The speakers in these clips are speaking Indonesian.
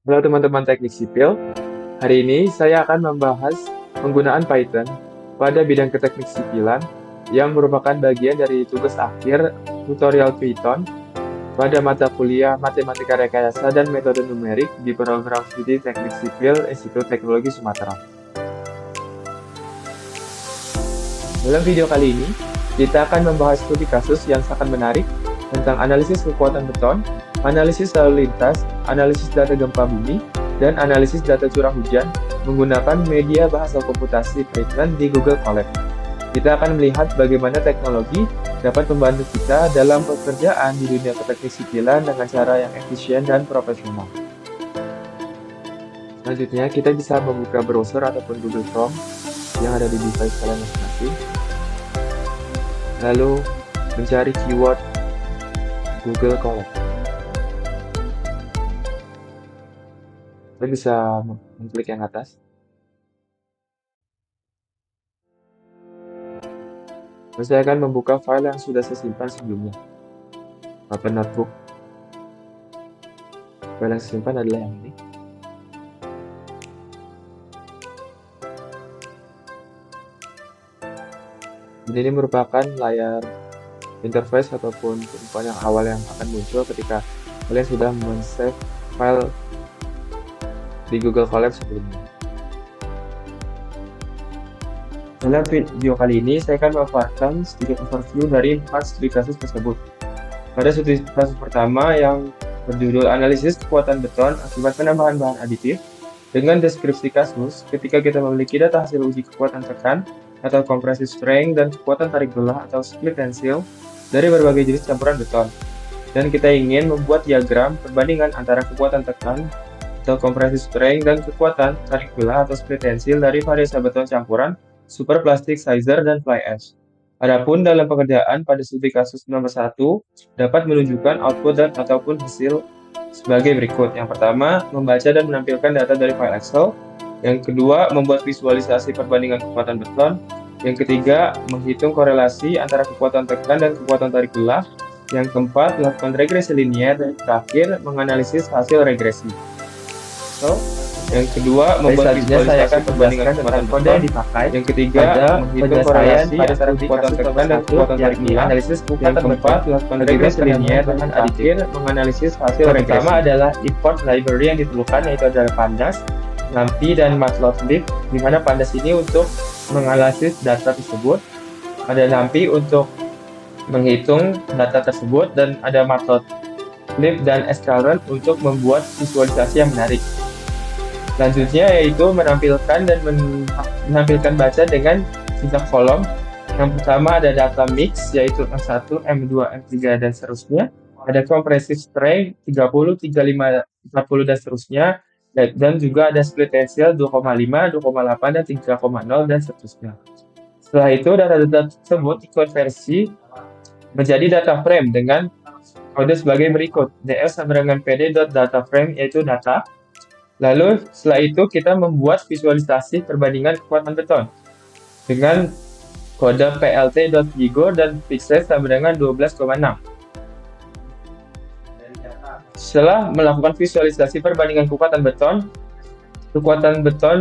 Halo teman-teman teknik sipil, hari ini saya akan membahas penggunaan Python pada bidang keteknik sipilan yang merupakan bagian dari tugas akhir tutorial Python pada mata kuliah Matematika Rekayasa dan Metode Numerik di program studi Teknik Sipil Institut Teknologi Sumatera. Dalam video kali ini, kita akan membahas studi kasus yang sangat menarik tentang analisis kekuatan beton, analisis lalu lintas, analisis data gempa bumi, dan analisis data curah hujan menggunakan media bahasa komputasi Python di Google Colab. Kita akan melihat bagaimana teknologi dapat membantu kita dalam pekerjaan di dunia keteknik sipilan dengan cara yang efisien dan profesional. Selanjutnya, kita bisa membuka browser ataupun Google Chrome yang ada di device kalian masing-masing. Lalu, mencari keyword Google Colab. Kita bisa mengklik yang atas. Lalu saya akan membuka file yang sudah saya simpan sebelumnya. Open notebook. File yang saya simpan adalah yang ini. Dan ini merupakan layar interface ataupun permukaan yang awal yang akan muncul ketika kalian sudah men-save file di Google Colab sebelumnya. Dalam video kali ini, saya akan memaparkan sedikit overview dari 4 studi kasus tersebut. Pada studi kasus pertama yang berjudul Analisis Kekuatan Beton Akibat Penambahan Bahan Aditif, dengan deskripsi kasus, ketika kita memiliki data hasil uji kekuatan tekan atau compressive strength dan kekuatan tarik belah atau split tensile dari berbagai jenis campuran beton, dan kita ingin membuat diagram perbandingan antara kekuatan tekan atau compressive strength dan kekuatan tarik belah atau split tensile dari variasi beton campuran, superplastic, sizer, dan fly ash. Adapun dalam pekerjaan pada studi kasus nomor 1 dapat menunjukkan output dan ataupun hasil sebagai berikut. Yang pertama, membaca dan menampilkan data dari file Excel. Yang kedua, membuat visualisasi perbandingan kekuatan beton. Yang ketiga, menghitung korelasi antara kekuatan tekan dan kekuatan tarik belah. Yang keempat, melakukan regresi linear. Dan terakhir, menganalisis hasil regresi. Yang kedua, membuat visualisasi perbandingan kekuatan kode yang dipakai. Yang ketiga, menghitung korelasi antara kekuatan tekan dan kekuatan tarik belah. Yang keempat, melakukan regresi linear. Dan terakhir, menganalisis hasil regresi. Pertama adalah import library yang diperlukan, yaitu adalah Pandas, NumPy, dan Matplotlib, di mana Pandas ini untuk menganalisis data tersebut, ada NumPy untuk menghitung data tersebut, dan ada Matplotlib dan Sklearn untuk membuat visualisasi yang menarik. Selanjutnya yaitu menampilkan menampilkan baca dengan 3 kolom. Yang pertama ada data mix, yaitu M1, M2, M3, dan seterusnya. Ada compressive strength 30, 35, 40, dan seterusnya. Dan juga ada split tensile 2,5, 2,8, dan 3,0, dan seterusnya. Setelah itu, data-data tersebut dikonversi menjadi data frame dengan kode sebagai berikut. df sama dengan pd.dataframe, yaitu data. Lalu setelah itu kita membuat visualisasi perbandingan kekuatan beton dengan kode plt.gigo dan fixed sama dengan 12,6. Setelah melakukan visualisasi perbandingan kekuatan beton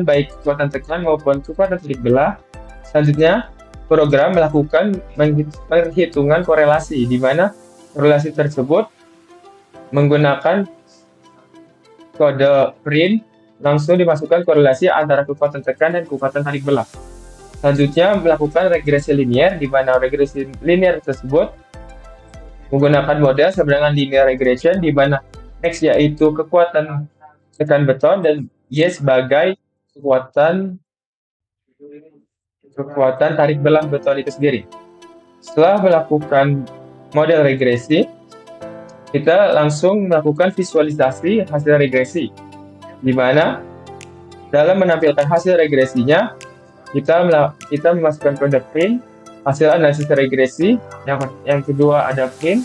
baik kekuatan tekan maupun kekuatan tarik belah, selanjutnya program melakukan perhitungan korelasi, di mana korelasi tersebut menggunakan kode print langsung dimasukkan korelasi antara kekuatan tekan dan kekuatan tarik belah. Selanjutnya melakukan regresi linear, di mana regresi linear tersebut menggunakan model sama dengan linear regression, di mana X yaitu kekuatan tekan beton dan Y sebagai kekuatan tarik belah beton itu sendiri. Setelah melakukan model regresi, kita langsung melakukan visualisasi hasil regresi, di mana dalam menampilkan hasil regresinya, kita memasukkan kode print, hasil analisis regresi, yang kedua ada print,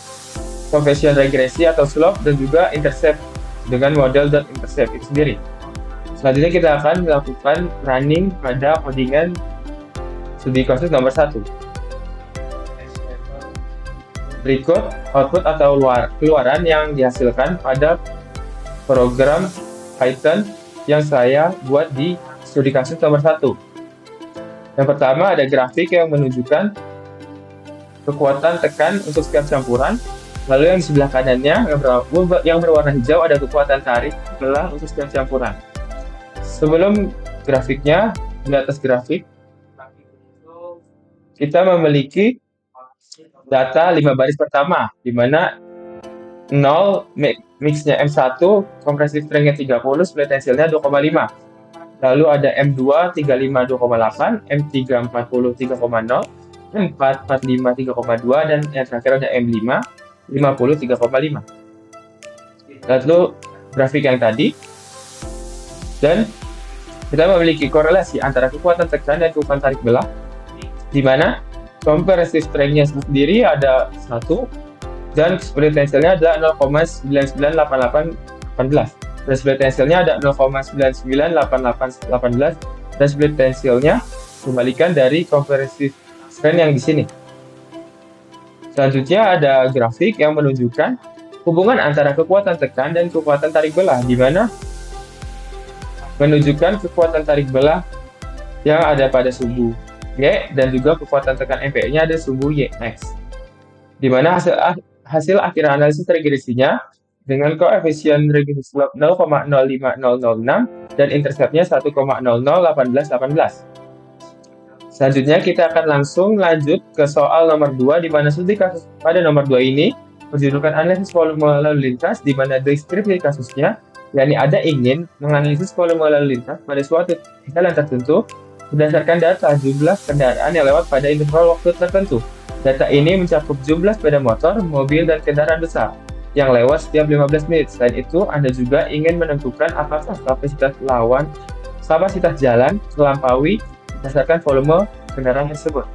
coefficient regresi atau slope, dan juga intercept dengan model.intercept itu sendiri. Selanjutnya kita akan melakukan running pada codingan studi kasus nomor 1. Berikut output atau keluaran yang dihasilkan pada program Python yang saya buat di studi kasus nomor 1. Yang pertama ada grafik yang menunjukkan kekuatan tekan untuk setiap campuran. Lalu yang di sebelah kanannya yang berwarna hijau ada kekuatan tarik belah untuk setiap campuran. Sebelum grafiknya, di atas grafik kita memiliki data 5 baris pertama, di mana 0 mixnya M1, compressive strength-nya 30, split tensile-nya 2,5. Lalu ada M2 35 2,8, M3 40 3,0, M4 45 3,2, dan yang terakhir ada M5 50 3,5. Lalu grafik yang tadi, dan kita memiliki korelasi antara kekuatan tekan dan kekuatan tarik belah, di mana compressive strength-nya sendiri ada 1, dan split tensile-nya adalah 0,998818. Dan split tensile-nya ada 0,998818, dan split tensile-nya kembalikan dari compressive strength yang di sini. Selanjutnya ada grafik yang menunjukkan hubungan antara kekuatan tekan dan kekuatan tarik belah, di mana menunjukkan kekuatan tarik belah yang ada pada sumbu Y dan juga kekuatan tekan MP-nya ada sumbu YX. Di mana hasil akhir analisis regresinya dengan koefisien regresi slope 0,05006 dan interceptnya 1,001818. Selanjutnya kita akan langsung lanjut ke soal nomor 2, di mana studi kasus pada nomor 2 ini berjudulkan analisis volume lalu lintas, di mana deskripsi kasusnya yakni ada ingin menganalisis volume lalu lintas pada suatu jalan tertentu berdasarkan data jumlah kendaraan yang lewat pada interval waktu tertentu. Data ini mencakup jumlah sepeda motor, mobil, dan kendaraan besar yang lewat setiap 15 menit. Selain itu, Anda juga ingin menentukan apakah kapasitas jalan terlampaui berdasarkan volume kendaraan tersebut.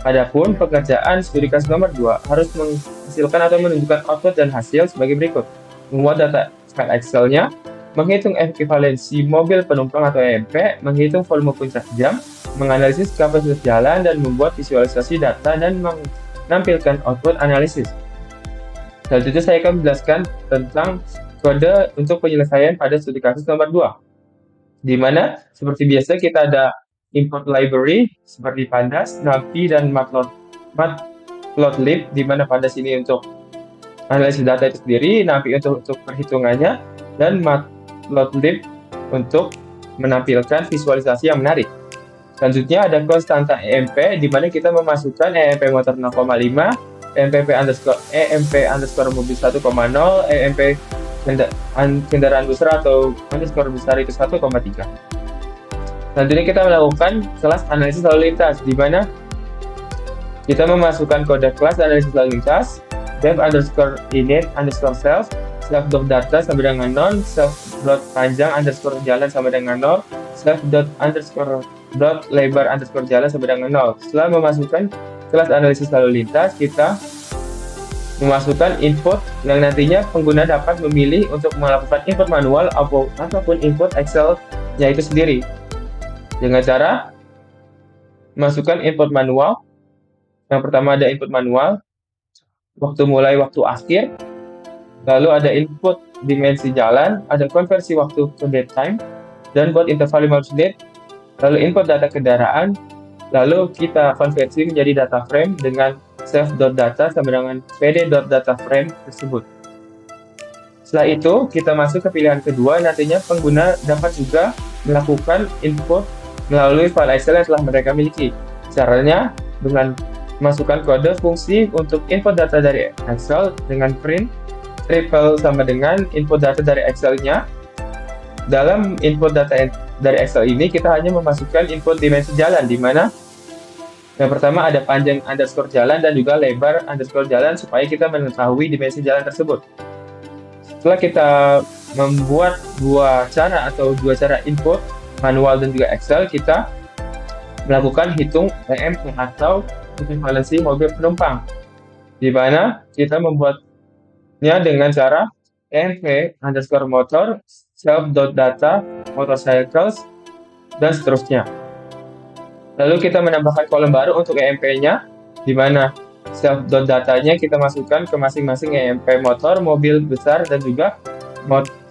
Adapun pekerjaan studi kasus nomor 2 harus menghasilkan atau menunjukkan output dan hasil sebagai berikut. Membuat data file Excel-nya, menghitung ekivalensi mobil penumpang atau EMP, menghitung volume puncak jam, menganalisis kapasitas jalan, dan membuat visualisasi data dan menampilkan output analisis. Selanjutnya saya akan menjelaskan tentang kode untuk penyelesaian pada studi kasus nomor 2. Di mana seperti biasa kita ada input library seperti Pandas, NumPy, dan Matplotlib, di mana Pandas ini untuk analisis data itu sendiri, NumPy untuk perhitungannya, dan Matplotlib untuk menampilkan visualisasi yang menarik. Selanjutnya ada konstanta EMP, di mana kita memasukkan EMP motor 0,5, EMP underscore mobil 1,0, EMP kendaraan besar atau underscore besar itu 1,3. Selanjutnya kita melakukan kelas analisis lalu lintas, di mana kita memasukkan kode kelas analisis lalu lintas, dev underscore init underscore self.data sama dengan non, self.panjang underscore jalan sama dengan 0, self.lebar underscore jalan sama dengan 0. Setelah memasukkan kelas analisis lalu lintas, kita memasukkan input yang nantinya pengguna dapat memilih untuk melakukan input manual ataupun input Excel-nya itu sendiri. Dengan cara masukkan input manual. Yang pertama ada input manual, waktu mulai, waktu akhir. Lalu ada input dimensi jalan, ada konversi waktu ke date time, dan buat interval 15 menit. Lalu input data kendaraan, lalu kita konversi menjadi data frame dengan self.data sama dengan pd.dataframe tersebut. Setelah itu, kita masuk ke pilihan kedua, nantinya pengguna dapat juga melakukan input melalui file Excel yang telah mereka miliki. Caranya dengan masukkan kode fungsi untuk input data dari Excel dengan print triple sama dengan input data dari Excel-nya. Dalam input data dari Excel ini kita hanya memasukkan input dimensi jalan, di mana yang pertama ada panjang underscore jalan dan juga lebar underscore jalan supaya kita mengetahui dimensi jalan tersebut. Setelah kita membuat dua cara input manual dan juga Excel, kita melakukan hitung EMP atau ekivalensi mobil penumpang, di mana kita membuatnya dengan cara EMP underscore motor, self.data, motorcycles, dan seterusnya. Lalu kita menambahkan kolom baru untuk EMP-nya, di mana self.datanya kita masukkan ke masing-masing EMP motor, mobil besar, dan juga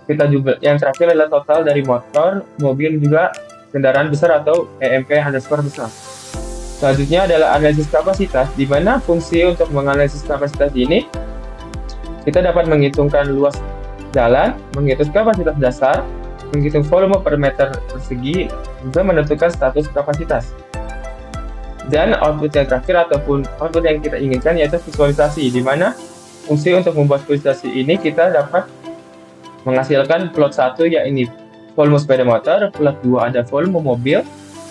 kita juga yang terakhir adalah total dari motor, mobil juga kendaraan besar atau EMP_besar. Selanjutnya adalah analisis kapasitas, di mana fungsi untuk menganalisis kapasitas ini kita dapat menghitungkan luas jalan, menghitung kapasitas dasar, menghitung volume per meter persegi, juga menentukan status kapasitas. Dan output yang terakhir ataupun output yang kita inginkan yaitu visualisasi, di mana fungsi untuk membuat visualisasi ini kita dapat menghasilkan plot 1 yaitu volume sepeda motor, plot 2 ada volume mobil,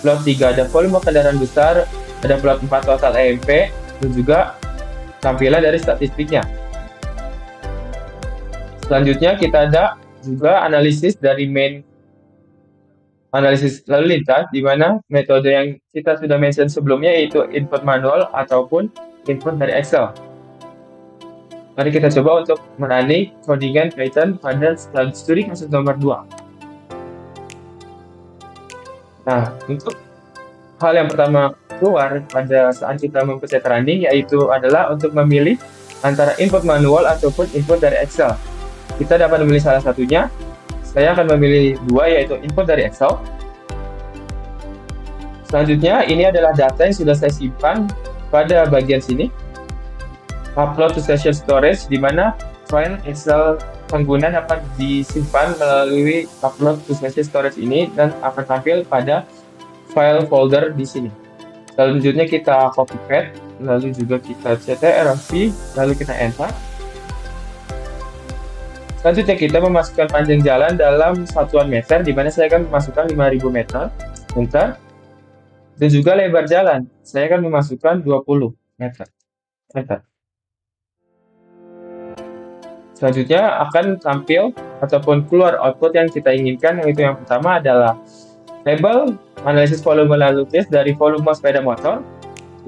plot 3 ada volume kendaraan besar, ada plot 4 total EMP, dan juga tampilan dari statistiknya. Selanjutnya kita ada juga analisis dari main analisis lalu lintas, di mana metode yang kita sudah mention sebelumnya yaitu input manual ataupun input dari Excel. Mari kita coba untuk merunning codingan Python pada studi kasus nomor 2. Nah, untuk hal yang pertama keluar pada saat kita mempencet running yaitu adalah untuk memilih antara input manual ataupun input dari Excel. Kita dapat memilih salah satunya. Saya akan memilih 2 yaitu input dari Excel. Selanjutnya ini adalah data yang sudah saya simpan pada bagian sini. Upload to session storage, di mana file Excel pengguna dapat disimpan melalui upload to session storage ini dan akan tampil pada file folder di sini. Selanjutnya kita copy paste, lalu juga kita ctrl+v, lalu kita enter. Selanjutnya kita memasukkan panjang jalan dalam satuan meter, di mana saya akan memasukkan 5000 meter, dan juga lebar jalan, saya akan memasukkan 20 meter. Selanjutnya akan tampil ataupun keluar output yang kita inginkan, yaitu yang pertama adalah label analisis volume lalu lintas dari volume sepeda motor,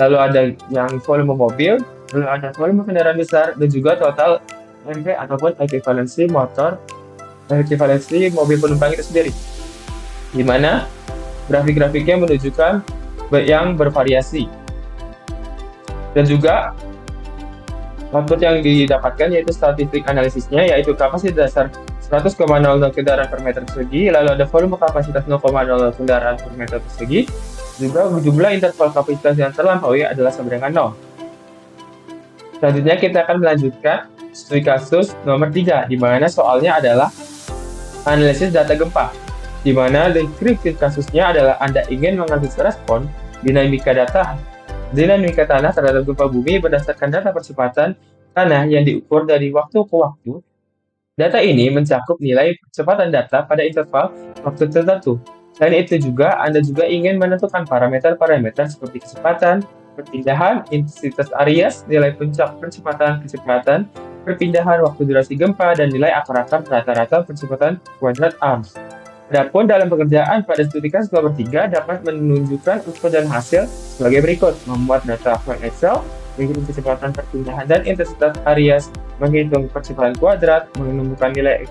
lalu ada yang volume mobil, lalu ada volume kendaraan besar, dan juga total EMP ataupun ekivalensi mobil penumpang itu sendiri, di mana grafik-grafiknya menunjukkan yang bervariasi. Dan juga output yang didapatkan yaitu statistik analisisnya, yaitu kapasitas dasar 100,00 kendaraan per meter persegi, lalu ada volume kapasitas 0,00 kendaraan per meter persegi, juga jumlah interval kapasitas yang terlampaui adalah sama dengan 0. Selanjutnya kita akan melanjutkan studi kasus nomor 3, di mana soalnya adalah analisis data gempa, di mana deskripsi kasusnya adalah Anda ingin menganalisis respon dinamika tanah terhadap gempa bumi berdasarkan data percepatan tanah yang diukur dari waktu ke waktu. Data ini mencakup nilai percepatan data pada interval waktu tertentu. Selain itu juga, Anda juga ingin menentukan parameter-parameter seperti kecepatan, perpindahan, intensitas Arias, nilai puncak percepatan, perpindahan waktu durasi gempa, dan nilai akar-akar rata-rata percepatan kuadrat arms. Adapun dalam pekerjaan pada studi kasus nomor 3 dapat menunjukkan output dan hasil sebagai berikut: membuat data file Excel, menghitung kecepatan perpindahan dan intensitas Arias, menghitung percepatan kuadrat, menemukan nilai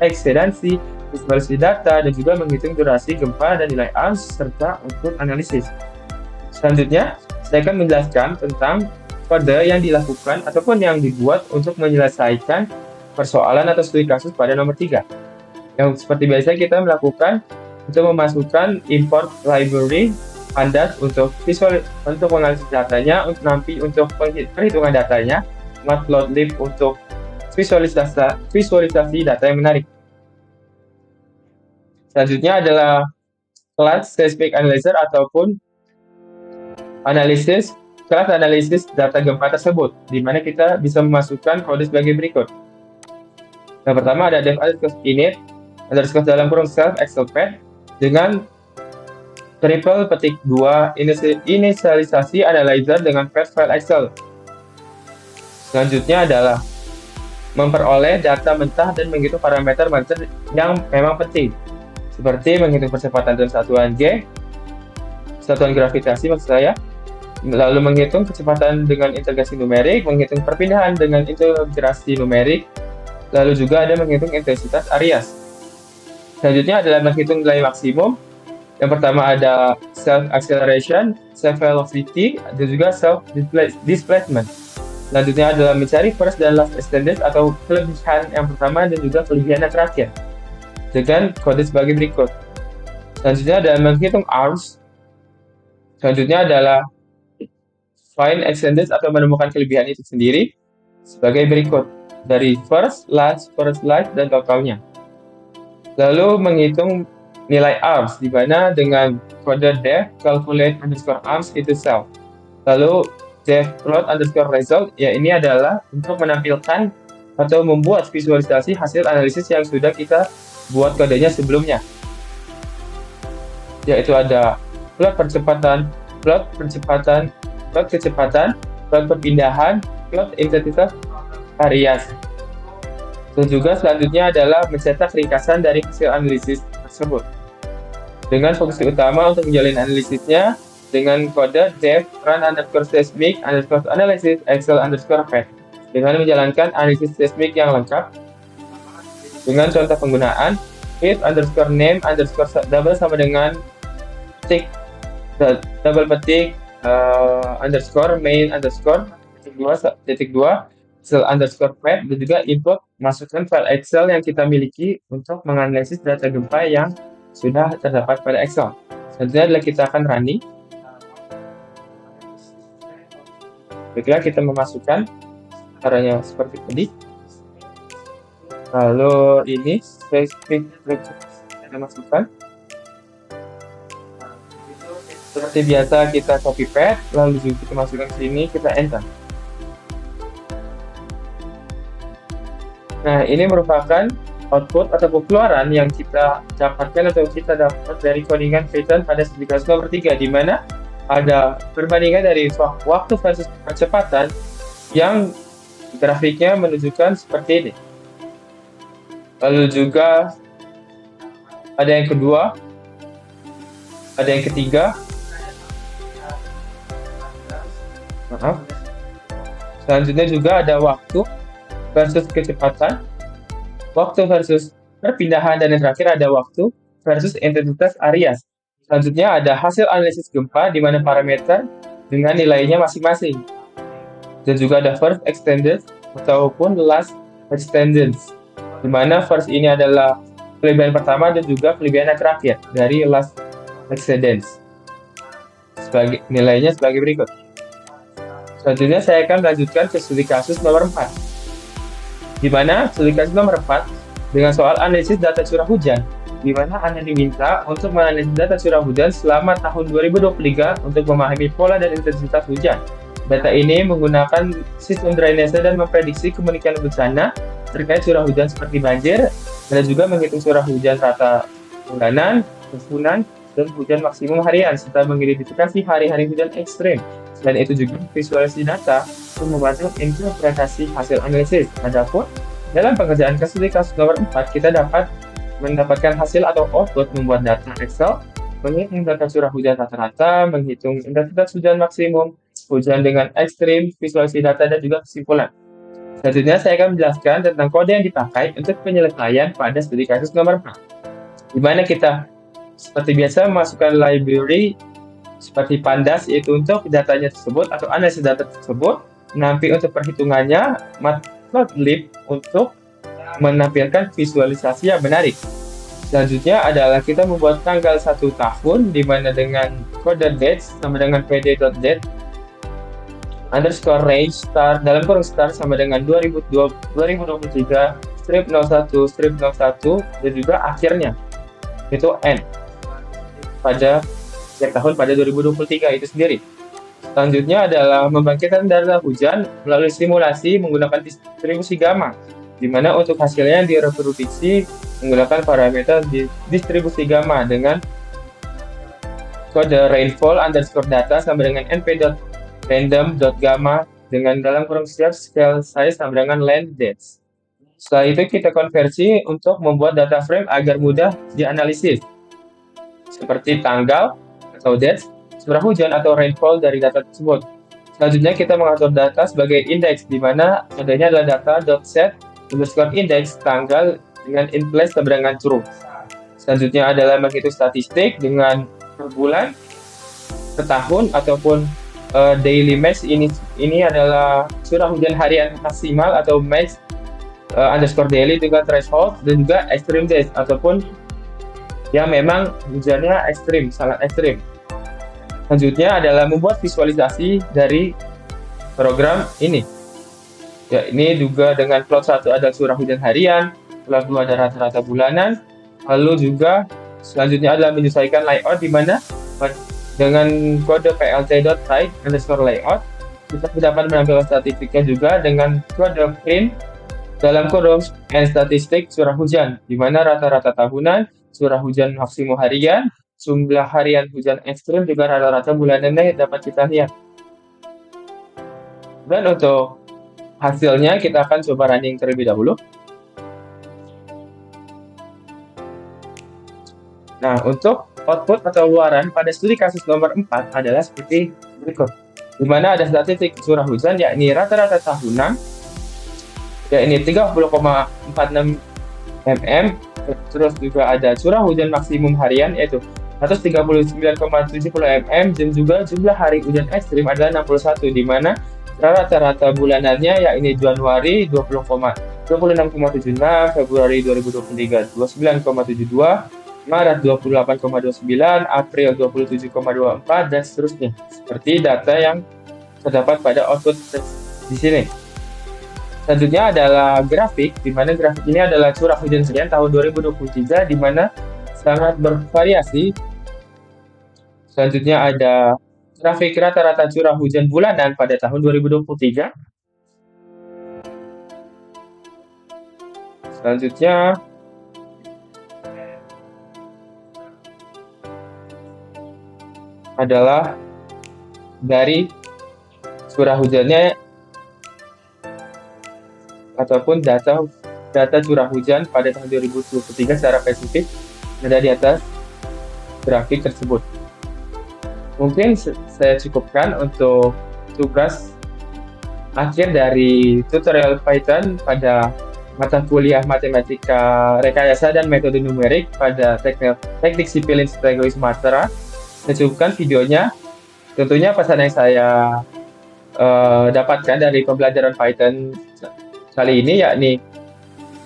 eksedansi, visualisasi data, dan juga menghitung durasi gempa dan nilai arms serta output analisis. Selanjutnya, saya akan menjelaskan tentang kode yang dilakukan ataupun yang dibuat untuk menyelesaikan persoalan atau studi kasus pada nomor 3. Yang seperti biasa kita melakukan untuk memasukkan import library Pandas untuk menganalisis datanya, NumPy untuk perhitungan datanya, Matplotlib untuk visualisasi data yang menarik. Selanjutnya adalah class seismic analyzer ataupun kelas analisis data gempa tersebut, di mana kita bisa memasukkan kode sebagai berikut. Yang pertama ada dev_init _self excelpad dengan _2 inisialisasi analyzer dengan pad file Excel. Selanjutnya adalah memperoleh data mentah dan menghitung parameter yang memang penting, seperti menghitung percepatan dalam satuan G, satuan gravitasi maksud saya, lalu menghitung kecepatan dengan integrasi numerik, menghitung perpindahan dengan integrasi numerik, lalu juga ada menghitung intensitas Arias. Selanjutnya adalah menghitung nilai maksimum. Yang pertama ada self acceleration, self velocity, dan juga self displacement. Selanjutnya adalah mencari first dan last extended atau kelebihan yang pertama dan juga kelebihan yang terakhir dengan kode sebagai berikut. Selanjutnya adalah menghitung arms. Selanjutnya adalah find extended atau menemukan kelebihan itu sendiri sebagai berikut dari first, last, dan totalnya. Lalu menghitung nilai arms di mana dengan kode def calculate underscore arms itu cell. Lalu def plot underscore result, ya ini adalah untuk menampilkan atau membuat visualisasi hasil analisis yang sudah kita buat kodenya sebelumnya. Yaitu ada plot percepatan, plot kecepatan, plot perpindahan, plot intensitas varias. Dan juga selanjutnya adalah mencetak ringkasan dari hasil analisis tersebut. Dengan fungsi utama untuk menjalin analisisnya dengan kode def run underscore seismic underscore analysis excel underscore fed dengan menjalankan analisis seismik yang lengkap dengan contoh penggunaan if underscore name underscore double sama dengan petik double petik underscore main underscore titik dua excel underscore fed dan juga input masukkan file excel yang kita miliki untuk menganalisis data gempa yang sudah terdapat pada excel. Selanjutnya adalah kita akan running. Baiklah, kita memasukkan caranya seperti tadi. Lalu ini spesifik kita masukkan. Seperti biasa kita copy paste, lalu juga kita masukkan sini, kita enter. Nah, ini merupakan output atau keluaran yang kita dapatkan atau kita dapat dari codingan Python pada aplikasi nomor 3, di mana ada perbandingan dari waktu versus percepatan yang grafiknya menunjukkan seperti ini. Lalu juga ada yang kedua, ada yang ketiga. Selanjutnya juga ada waktu versus kecepatan, waktu versus perpindahan, dan yang terakhir ada waktu versus intensitas Arias. Selanjutnya ada hasil analisis gempa di mana parameter dengan nilainya masing-masing. Dan juga ada first extended ataupun last extended, di mana first ini adalah kelebihan pertama dan juga kelebihan yang terakhir dari last extended. Nilainya sebagai berikut. Selanjutnya saya akan lanjutkan ke studi kasus nomor 4. Di mana studi kasus nomor 4 dengan soal analisis data curah hujan, di mana Anda diminta untuk menganalisis data curah hujan selama tahun 2023 untuk memahami pola dan intensitas hujan. Data ini menggunakan sistem drainase dan memprediksi kemungkinan bencana terkait curah hujan seperti banjir, dan juga menghitung curah hujan rata bulanan, tahunan, dan hujan maksimum harian, serta mengidentifikasi hari-hari hujan ekstrim. Selain itu juga visualisasi data untuk membantu interpretasi hasil analisis. Adapun dalam pengerjaan kasus nomor 4, kita dapat mendapatkan hasil atau output membuat data Excel, menghitung data curah hujan rata-rata, menghitung intensitas hujan maksimum, hujan dengan ekstrim, visualisasi data, dan juga kesimpulan. Selanjutnya saya akan menjelaskan tentang kode yang dipakai untuk penyelesaian pada studi kasus nomor 4. Di mana kita seperti biasa memasukkan library seperti Pandas, yaitu untuk datanya tersebut atau analisis data tersebut. Nanti untuk perhitungannya Matplotlib untuk menampilkan visualisasi yang menarik. Selanjutnya adalah kita membuat tanggal 1 tahun, di mana dengan kode dates sama dengan pd.date underscore range start dalam kurung start sama dengan 2023 strip 01 strip 01 dan juga akhirnya itu N pada setiap tahun pada 2023 itu sendiri. Selanjutnya adalah membangkitkan data hujan melalui simulasi menggunakan distribusi gamma, di mana untuk hasilnya direproduksi menggunakan parameter distribusi gamma dengan kode rainfall underscore data sama dengan np.random.gamma dengan dalam kurung scale size sama dengan length dates. Setelah itu kita konversi untuk membuat data frame agar mudah dianalisis, seperti tanggal atau dates, curah hujan atau rainfall dari data tersebut. Selanjutnya kita mengatur data sebagai index, di mana contohnya adalah data.set underscore index tanggal dengan in place sama dengan true. Selanjutnya adalah menghitung statistik dengan per bulan, per tahun, ataupun daily max ini adalah curah hujan harian maksimal atau max underscore daily dengan threshold, dan juga extreme days ataupun yang memang hujannya ekstrim, sangat ekstrim. Selanjutnya adalah membuat visualisasi dari program ini. Ya, ini juga dengan plot 1 ada curah hujan harian, plot 2 ada rata-rata bulanan, lalu juga selanjutnya adalah menyesuaikan layout di mana dengan kode plt.type_layout kita dapat menampilkan statistiknya juga dengan kode print dalam kolom and statistik curah hujan, di mana rata-rata tahunan, curah hujan maksimum harian, jumlah harian hujan ekstrim, juga rata-rata bulanannya dapat kita lihat. Dan untuk hasilnya kita akan coba running terlebih dahulu. Nah, untuk output atau luaran pada studi kasus nomor 4 adalah seperti berikut. Di mana ada statistik curah hujan yakni rata-rata tahunan yakni 30,46 mm, terus juga ada curah hujan maksimum harian yaitu 139,70 mm, dan juga jumlah hari hujan ekstrim adalah 61, di mana rata-rata bulanannya yakni Januari 26,76, Februari 2023 29,72, Maret 28,29, April 27,24, dan seterusnya. Seperti data yang terdapat pada output di sini. Selanjutnya adalah grafik, di mana grafik ini adalah curah hujan harian tahun 2023, di mana sangat bervariasi. Selanjutnya ada grafik rata-rata curah hujan bulanan pada tahun 2023. Selanjutnya adalah dari curah hujannya ataupun data curah hujan pada tahun 2023 secara spesifik ada di atas grafik tersebut. Mungkin saya cukupkan untuk tugas akhir dari tutorial Python pada mata kuliah Matematika Rekayasa dan Metode Numerik pada Teknik Sipil Institut Sumatera. Saya cukupkan videonya. Tentunya pesan yang saya dapatkan dari pembelajaran Python kali ini yakni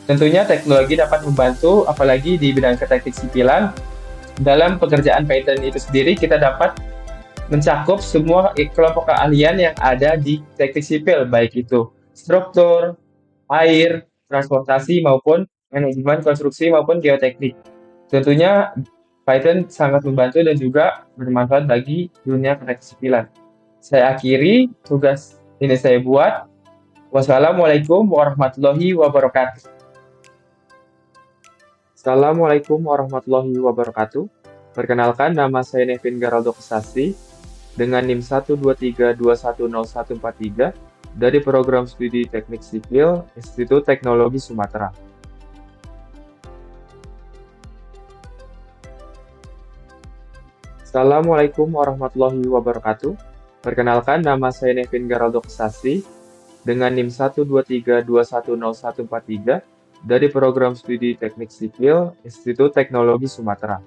tentunya teknologi dapat membantu, apalagi di bidang teknik sipilan. Dalam pekerjaan Python itu sendiri kita dapat mencakup semua kelompok keahlian yang ada di teknik sipil, baik itu struktur, air, transportasi, maupun manajemen konstruksi maupun geoteknik. Tentunya Python sangat membantu dan juga bermanfaat bagi dunia teknik sipilan. Saya akhiri tugas ini saya buat. Wassalamualaikum warahmatullahi wabarakatuh. Assalamualaikum warahmatullahi wabarakatuh. Perkenalkan, nama saya Nevin Garaldo Kesasi dengan NIM 123210143 dari Program Studi Teknik Sipil Institut Teknologi Sumatera. Assalamualaikum warahmatullahi wabarakatuh. Perkenalkan, nama saya Nevin Garaldo Kesasi dengan NIM 123210143 dari Program Studi Teknik Sipil Institut Teknologi Sumatera.